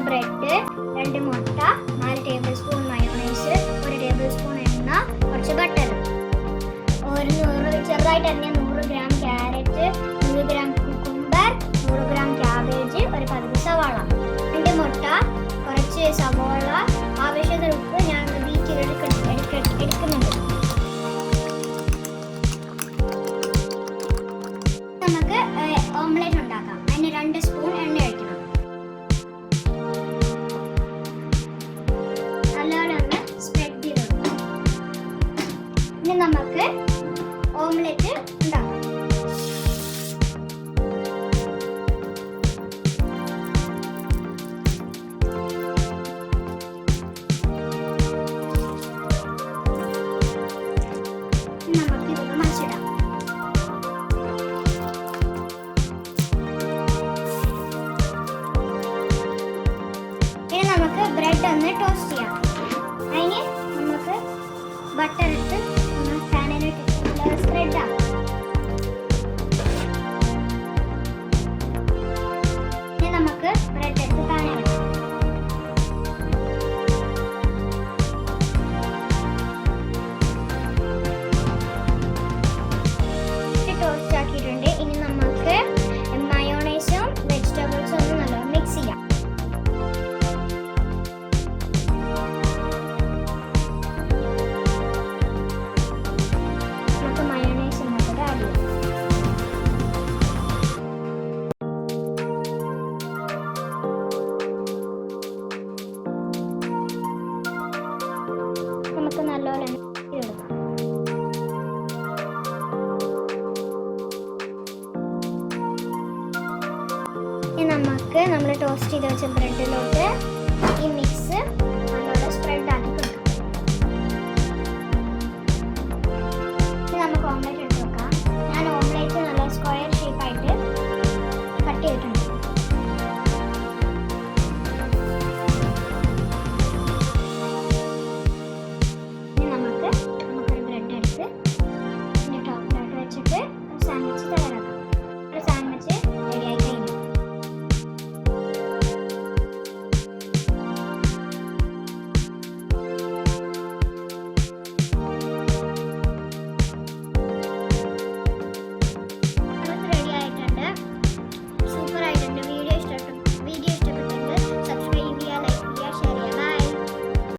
Bread, 2 മുട്ട, 4 table spoon mayonnaise, 1 table spoon എണ്ണ, കുറച്ച് ബട്ടർ, ചെറുതായിട്ട് അരിഞ്ഞ 100 gram carrot, 100 gram cucumber, 100 gram cabbage, ഒരു 10 സവാള, 2 മുട്ട, കുറച്ച് സവാള, ആവശ്യത്തിന് ഉപ്പ്. ഞാൻ വീട്ടിൽ എടുക്കുന്നുണ്ട്. നമുക്ക് ഓംലെറ്റ് ഉണ്ടാക്കാം. അതിന് 2 സ്പൂൺ എണ്ണ ഒഴിക്കണം. നല്ലോണം ഒന്ന് സ്പ്രെഡ് ചെയ്ത് കൊടുക്കാം. ഇനി നമുക്ക് ഓംലെറ്റ് ഉണ്ടാക്കാം. നമുക്ക് ഇത് മറിച്ചിടാം. ഇനി നമുക്ക് ബ്രെഡ് ഒന്ന് ടോസ്റ്റ് ചെയ്യാം. അതിന് നമുക്ക് ബട്ടർ ഇട്ട് പാനിലിട്ട് സ്പ്രെഡ് ആക്കാം. ഇനി നമുക്ക് ബ്രെഡ് എടുത്ത് പാനിൽ ടോസ്റ്റ് ആക്കിയിട്ടുണ്ട്. ഇനി നമുക്ക് മയോണൈസും വെജിറ്റബിൾസും ഒന്ന് നല്ലോണം മിക്സ് ചെയ്യാം. നമുക്ക് മയോണൈസ് ഇങ്ങോട്ട് ആഡ് ചെയ്യാം. നമുക്ക് നല്ലോണം എടുക്കാം. ഇനി നമുക്ക് നമ്മൾ ടോസ്റ്റ് ചെയ്ത് വെച്ച ബ്രെഡിലോട്ട്